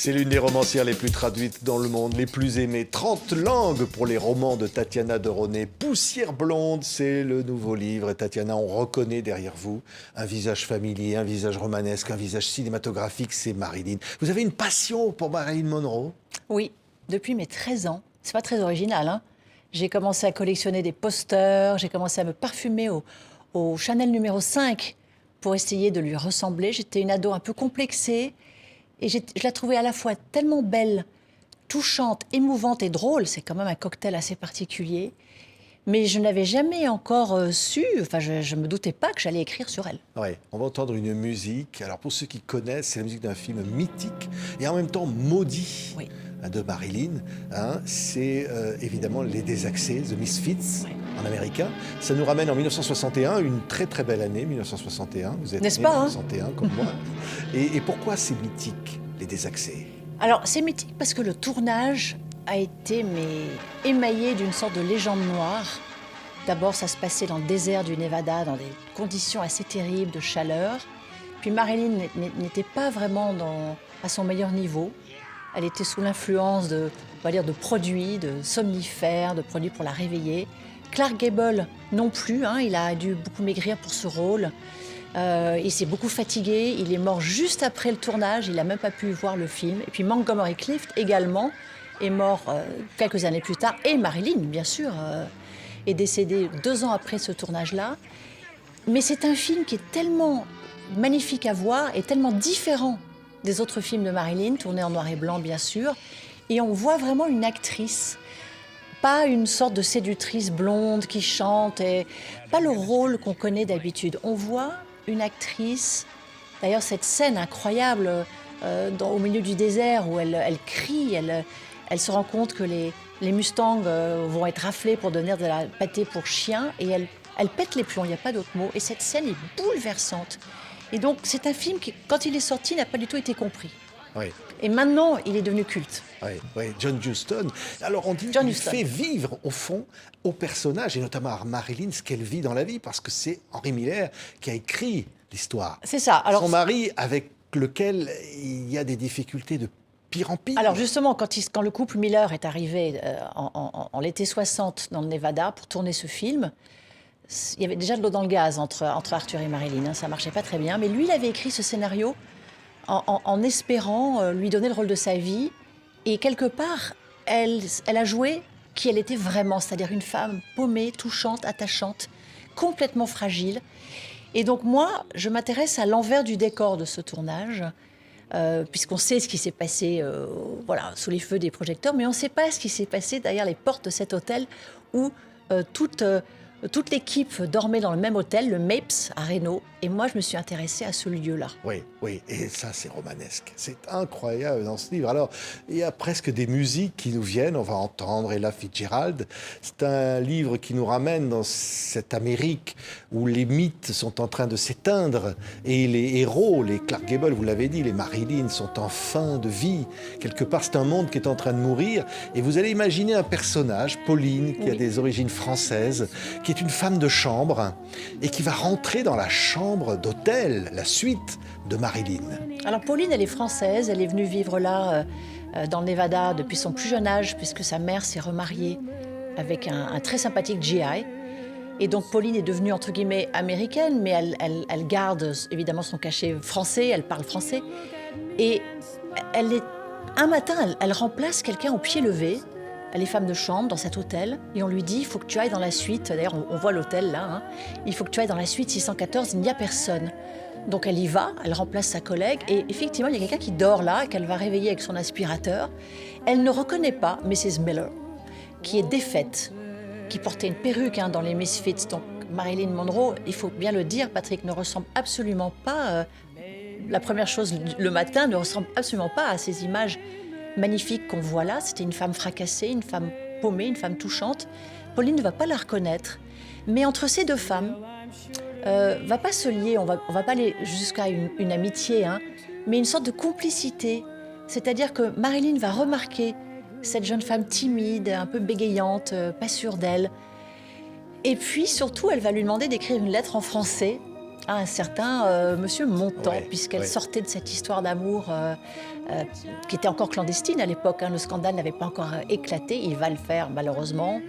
C'est l'une des romancières les plus traduites dans le monde, les plus aimées. 30 langues pour les romans de Tatiana de Ronay. Poussière blonde, c'est le nouveau livre. Et Tatiana, on reconnaît derrière vous un visage familier, un visage romanesque, un visage cinématographique, c'est Marilyn. Vous avez une passion pour Marilyn Monroe? Oui, depuis mes 13 ans. C'est pas très original, hein. J'ai commencé à collectionner des posters, j'ai commencé à me parfumer au Chanel numéro 5 pour essayer de lui ressembler. J'étais une ado un peu complexée et je la trouvais à la fois tellement belle, touchante, émouvante et drôle. C'est quand même un cocktail assez particulier. Mais je n'avais jamais encore su, enfin je me doutais pas que j'allais écrire sur elle. Oui, on va entendre une musique. Alors pour ceux qui connaissent, c'est la musique d'un film mythique et en même temps maudit. Oui. De Marilyn, hein, c'est évidemment Les Désaxés, The Misfits, en américain. Ça nous ramène en 1961, une très très belle année, 1961. Vous êtes N'est-ce né en pas, hein 1961 comme moi. Et pourquoi c'est mythique, Les Désaxés? Alors c'est mythique parce que le tournage a été émaillé d'une sorte de légende noire. D'abord ça se passait dans le désert du Nevada, dans des conditions assez terribles de chaleur. Puis Marilyn n'était pas vraiment à son meilleur niveau. Elle était sous l'influence de produits, de somnifères, de produits pour la réveiller. Clark Gable non plus, hein, il a dû beaucoup maigrir pour ce rôle. Il s'est beaucoup fatigué, il est mort juste après le tournage, il n'a même pas pu voir le film. Et puis Montgomery Clift également est mort quelques années plus tard. Et Marilyn, bien sûr, est décédée 2 ans après ce tournage-là. Mais c'est un film qui est tellement magnifique à voir et tellement différent des autres films de Marilyn, tournés en noir et blanc, bien sûr. Et on voit vraiment une actrice, pas une sorte de séductrice blonde qui chante, et pas le rôle qu'on connaît d'habitude. On voit une actrice, d'ailleurs cette scène incroyable au milieu du désert où elle crie, elle se rend compte que les Mustangs vont être raflés pour donner de la pâtée pour chien, et elle pète les plombs, il n'y a pas d'autre mot. Et cette scène est bouleversante. Et donc, c'est un film qui, quand il est sorti, n'a pas du tout été compris. Oui. Et maintenant, il est devenu culte. Oui, John Huston. Alors, on dit qu'il fait vivre, au fond, au personnage, et notamment à Marilyn, ce qu'elle vit dans la vie, parce que c'est Henry Miller qui a écrit l'histoire. C'est ça. Alors, son mari, avec lequel il y a des difficultés de pire en pire. Alors, justement, quand le couple Miller est arrivé en l'été 60 dans le Nevada pour tourner ce film, il y avait déjà de l'eau dans le gaz entre Arthur et Marilyn, hein, ça marchait pas très bien. Mais lui, il avait écrit ce scénario en espérant lui donner le rôle de sa vie. Et quelque part, elle a joué qui elle était vraiment, c'est-à-dire une femme paumée, touchante, attachante, complètement fragile. Et donc moi, je m'intéresse à l'envers du décor de ce tournage, puisqu'on sait ce qui s'est passé sous les feux des projecteurs, mais on ne sait pas ce qui s'est passé derrière les portes de cet hôtel où toute l'équipe dormait dans le même hôtel, le Mapes, à Reno. Et moi, je me suis intéressée à ce lieu-là. Oui, et ça, c'est romanesque. C'est incroyable dans ce livre. Alors, il y a presque des musiques qui nous viennent. On va entendre Ella Fitzgerald. C'est un livre qui nous ramène dans cette Amérique où les mythes sont en train de s'éteindre et les héros, les Clark Gable, vous l'avez dit, les Marilyn sont en fin de vie. Quelque part, c'est un monde qui est en train de mourir. Et vous allez imaginer un personnage, Pauline, qui a des origines françaises, qui est une femme de chambre et qui va rentrer dans la chambre d'hôtel, la suite de Marilyn. Alors Pauline, elle est française, elle est venue vivre là, dans le Nevada, depuis son plus jeune âge, puisque sa mère s'est remariée avec un très sympathique GI. Et donc Pauline est devenue, entre guillemets, américaine, mais elle garde évidemment son cachet français, elle parle français. Et un matin, elle remplace quelqu'un au pied levé. Elle est femme de chambre dans cet hôtel et on lui dit « il faut que tu ailles dans la suite ». D'ailleurs, on voit l'hôtel là. Hein. « Il faut que tu ailles dans la suite 614, il n'y a personne ». Donc elle y va, elle remplace sa collègue et effectivement, il y a quelqu'un qui dort là, qu'elle va réveiller avec son aspirateur. Elle ne reconnaît pas Mrs. Miller, qui est défaite, qui portait une perruque dans les Misfits. Donc Marilyn Monroe, il faut bien le dire, Patrick, ne ressemble absolument pas, la première chose le matin, ne ressemble absolument pas à ces images magnifique qu'on voit là. C'était une femme fracassée, une femme paumée, une femme touchante. Pauline ne va pas la reconnaître. Mais entre ces deux femmes, va pas se lier, on va pas aller jusqu'à une amitié, hein, mais une sorte de complicité. C'est-à-dire que Marilyn va remarquer cette jeune femme timide, un peu bégayante, pas sûre d'elle. Et puis surtout, elle va lui demander d'écrire une lettre en français à un certain Monsieur Montand, Ouais, puisqu'elle ouais. sortait de cette histoire d'amour qui était encore clandestine à l'époque. Le scandale n'avait pas encore éclaté. Il va le faire, malheureusement,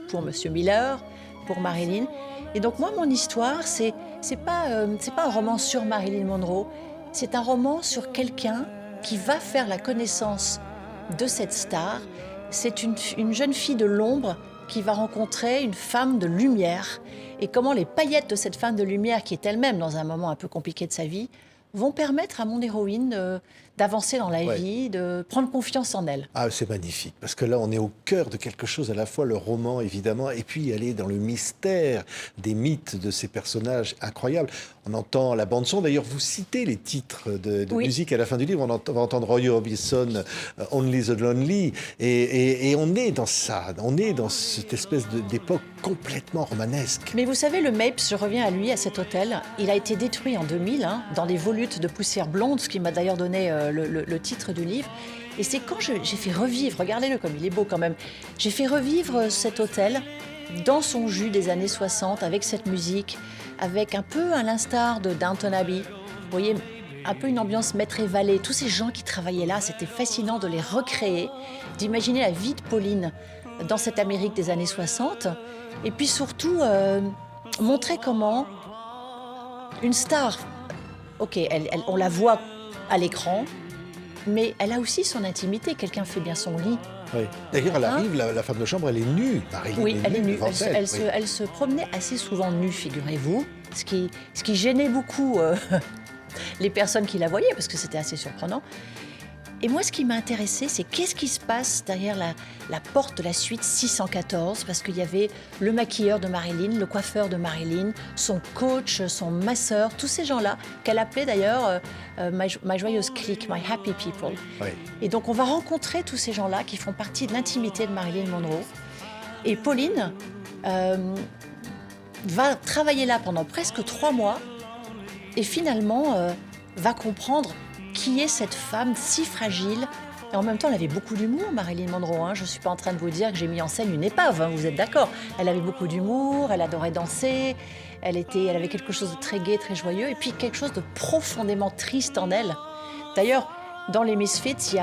pour Monsieur Miller, pour Marilyn. Et donc, moi, mon histoire, c'est pas un roman sur Marilyn Monroe. C'est un roman sur quelqu'un qui va faire la connaissance de cette star. C'est une jeune fille de l'ombre qui va rencontrer une femme de lumière. Et comment les paillettes de cette femme de lumière, qui est elle-même dans un moment un peu compliqué de sa vie, vont permettre à mon héroïne d'avancer dans la Ouais. vie, de prendre confiance en elle. Ah, c'est magnifique, parce que là, on est au cœur de quelque chose, à la fois le roman, évidemment, et puis aller dans le mystère des mythes de ces personnages incroyables. On entend la bande-son, d'ailleurs, vous citez les titres de Oui. musique à la fin du livre, on va entendre Roy Orbison, Only the Lonely, et on est dans ça, on est dans cette espèce d'époque complètement romanesque. Mais vous savez, le Mapes, je reviens à lui, à cet hôtel, il a été détruit en 2000, dans des volutes de poussière blonde, ce qui m'a d'ailleurs donné le titre du livre. Et c'est quand j'ai fait revivre, regardez-le comme il est beau quand même, j'ai fait revivre cet hôtel dans son jus des années 60, avec cette musique, avec un peu à l'instar de Downton Abbey. Vous voyez, un peu une ambiance maître et valet. Tous ces gens qui travaillaient là, c'était fascinant de les recréer, d'imaginer la vie de Pauline dans cette Amérique des années 60. Et puis surtout, montrer comment une star, ok, on la voit à l'écran, mais elle a aussi son intimité. Quelqu'un fait bien son lit. Oui. D'ailleurs, elle Hein? arrive, la femme de chambre, elle est nue. Marilyn Oui, elle est nue. devant elle. Oui. Elle se promenait assez souvent nue, figurez-vous, ce qui gênait beaucoup les personnes qui la voyaient, parce que c'était assez surprenant. Et moi, ce qui m'a intéressée, c'est qu'est-ce qui se passe derrière la porte de la suite 614, parce qu'il y avait le maquilleur de Marilyn, le coiffeur de Marilyn, son coach, son masseur, tous ces gens-là, qu'elle appelait d'ailleurs my joyeuse clique, my happy people. Oui. Et donc, on va rencontrer tous ces gens-là qui font partie de l'intimité de Marilyn Monroe. Et Pauline va travailler là pendant presque 3 mois et finalement va comprendre qui est cette femme si fragile. Et en même temps, elle avait beaucoup d'humour, Marilyn Monroe. Je ne suis pas en train de vous dire que j'ai mis en scène une épave, vous êtes d'accord. Elle avait beaucoup d'humour, elle adorait danser, elle avait quelque chose de très gai, très joyeux, et puis quelque chose de profondément triste en elle. D'ailleurs, dans les Misfits,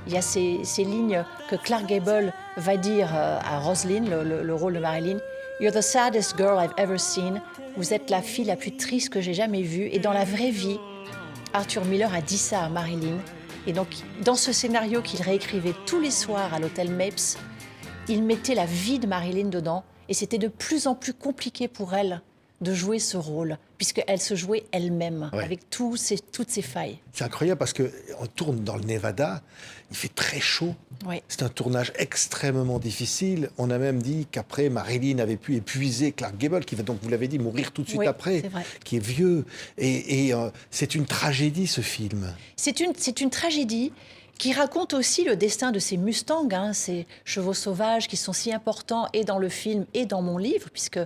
il y a ces lignes que Clark Gable va dire à Rosalind, le rôle de Marilyn. « You're the saddest girl I've ever seen. » Vous êtes la fille la plus triste que j'ai jamais vue. Et dans la vraie vie, Arthur Miller a dit ça à Marilyn. Et donc, dans ce scénario qu'il réécrivait tous les soirs à l'hôtel Mapes, il mettait la vie de Marilyn dedans. Et c'était de plus en plus compliqué pour elle de jouer ce rôle, puisqu'elle se jouait elle-même, Ouais. avec toutes ses failles. C'est incroyable parce qu'on tourne dans le Nevada, il fait très chaud. Oui. C'est un tournage extrêmement difficile. On a même dit qu'après, Marilyn avait pu épuiser Clark Gable, qui va donc, vous l'avez dit, mourir tout de suite Oui, après, c'est vrai. qui est vieux. Et c'est une tragédie, ce film. C'est une tragédie qui raconte aussi le destin de ces Mustangs, ces chevaux sauvages qui sont si importants et dans le film et dans mon livre, puisque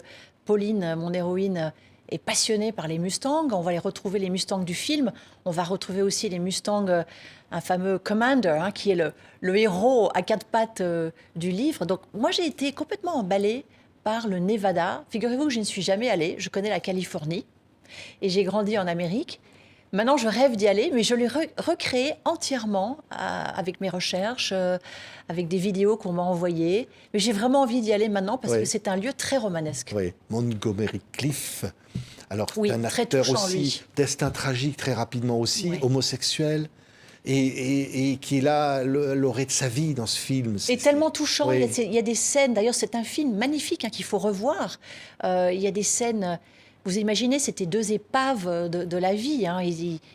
Pauline, mon héroïne, est passionnée par les Mustangs. On va les retrouver, les Mustangs du film. On va retrouver aussi les Mustangs, un fameux Commander, qui est le héros à 4 pattes du livre. Donc moi, j'ai été complètement emballée par le Nevada. Figurez-vous que je ne suis jamais allée. Je connais la Californie et j'ai grandi en Amérique. Maintenant, je rêve d'y aller, mais je l'ai recréé entièrement avec mes recherches, avec des vidéos qu'on m'a envoyées. Mais j'ai vraiment envie d'y aller maintenant parce Oui. que c'est un lieu très romanesque. Oui, Montgomery Clift. Alors, c'est Oui, un très acteur touchant, aussi, lui. destin tragique très rapidement aussi, Oui. homosexuel, et qui est là, l'orée de sa vie dans ce film. Et tellement touchant. Oui. Il y a des scènes, d'ailleurs, c'est un film magnifique qu'il faut revoir. Il y a des scènes. Vous imaginez, c'était 2 épaves de la vie.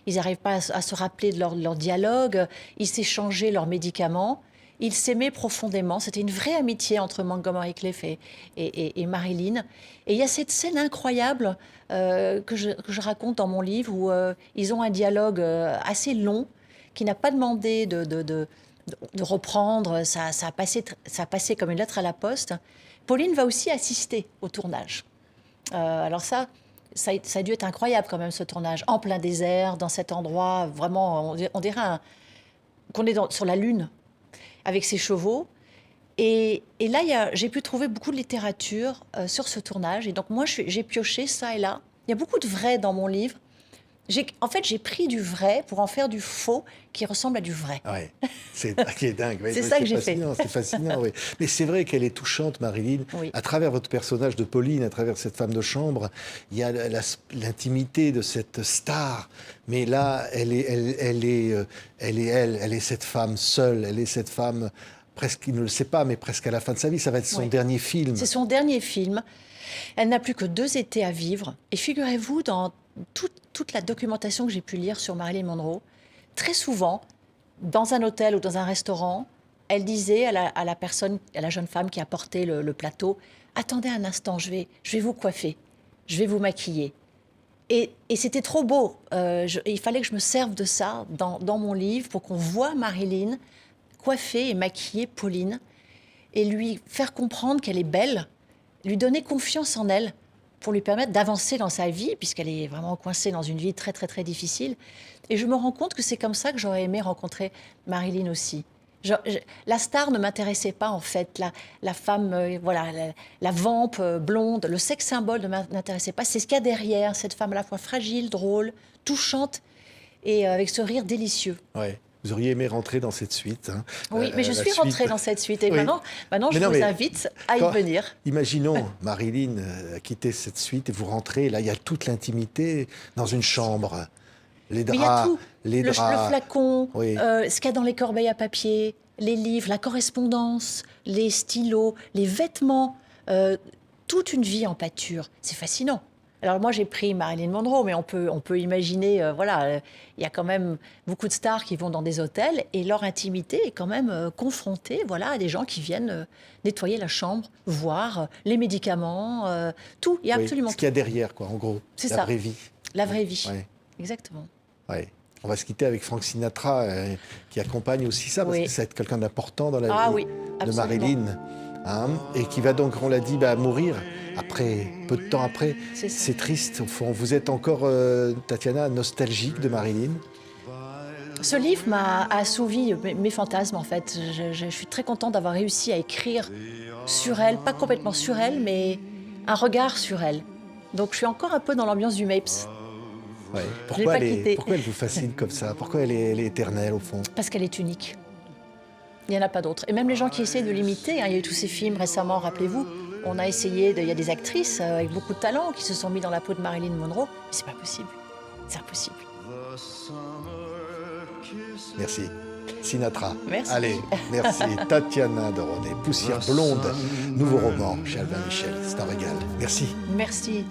Ils n'arrivent pas à se rappeler de leur dialogue. Ils s'échangeaient leurs médicaments. Ils s'aimaient profondément. C'était une vraie amitié entre Montgomery Clift et Marilyn. Et il y a cette scène incroyable que je raconte dans mon livre où ils ont un dialogue assez long qui n'a pas demandé de reprendre. Ça a passé comme une lettre à la poste. Pauline va aussi assister au tournage. Alors ça a dû être incroyable quand même, ce tournage, en plein désert, dans cet endroit, vraiment, on dirait qu'on est sur la Lune, avec ses chevaux. Et là, j'ai pu trouver beaucoup de littérature sur ce tournage. Et donc moi, j'ai pioché ça et là Il y a beaucoup de vrai dans mon livre. En fait, j'ai pris du vrai pour en faire du faux qui ressemble à du vrai. Ouais, c'est qui est dingue. Ouais, C'est ça que j'ai fait. C'est fascinant, oui. Mais c'est vrai qu'elle est touchante, Marilyn. Oui. À travers votre personnage de Pauline, à travers cette femme de chambre, il y a l'intimité de cette star. Mais là, elle est cette femme seule. Elle est cette femme, presque, il ne le sait pas, mais presque à la fin de sa vie. Ça va être son dernier film. C'est son dernier film. Elle n'a plus que 2 étés à vivre. Et figurez-vous, dans toute la documentation que j'ai pu lire sur Marilyn Monroe, très souvent, dans un hôtel ou dans un restaurant, elle disait à la personne, à la jeune femme qui apportait le plateau, « Attendez un instant, je vais vous coiffer, je vais vous maquiller. » Et c'était trop beau. Il fallait que je me serve de ça dans mon livre pour qu'on voit Marilyn coiffer et maquiller Pauline et lui faire comprendre qu'elle est belle, lui donner confiance en elle pour lui permettre d'avancer dans sa vie, puisqu'elle est vraiment coincée dans une vie très, très, très difficile. Et je me rends compte que c'est comme ça que j'aurais aimé rencontrer Marilyn aussi. La star ne m'intéressait pas, en fait. La femme, voilà, la vampe blonde, le sexe symbole ne m'intéressait pas. C'est ce qu'il y a derrière, cette femme à la fois fragile, drôle, touchante, et avec ce rire délicieux. Ouais. Vous auriez aimé rentrer dans cette suite. Hein. Oui, mais je suis rentrée dans cette suite. Et oui. maintenant je vous invite à y venir. Imaginons Marilyn quitter cette suite et vous rentrez. Là, il y a toute l'intimité dans une chambre. Les draps, mais il y a tout. Les draps. Le flacon, oui. Ce qu'il y a dans les corbeilles à papier, les livres, la correspondance, les stylos, les vêtements. Toute une vie en pâture. C'est fascinant. Alors moi, j'ai pris Marilyn Monroe, mais on peut imaginer, voilà, il y a quand même beaucoup de stars qui vont dans des hôtels et leur intimité est quand même confrontée, voilà, à des gens qui viennent nettoyer la chambre, voir les médicaments, tout. Il y a absolument ce qu'il y a derrière, quoi, en gros. C'est la vraie vie. La vraie vie, ouais. Exactement. Ouais. On va se quitter avec Frank Sinatra, qui accompagne aussi ça, parce que ça va être quelqu'un d'important dans la vie de Marilyn. Hein, et qui va donc, on l'a dit, mourir après, peu de temps après. C'est triste, au fond. Vous êtes encore, Tatiana, nostalgique de Marilyn? Ce livre m'a assouvi mes fantasmes, en fait. Je suis très contente d'avoir réussi à écrire sur elle, pas complètement sur elle, mais un regard sur elle. Donc je suis encore un peu dans l'ambiance du Mapes. Ouais. Pourquoi elle vous fascine comme ça? Pourquoi elle est éternelle, au fond? Parce qu'elle est unique. Il n'y en a pas d'autres. Et même les gens qui essaient de l'imiter, hein, il y a eu tous ces films récemment, rappelez-vous, on a essayé, il y a des actrices avec beaucoup de talent qui se sont mis dans la peau de Marilyn Monroe, mais c'est pas possible. C'est impossible. Merci. Sinatra. Merci. Allez, merci. Tatiana de Ronay, Poussière blonde, nouveau roman chez Albin Michel. C'est un régal. Merci. Merci.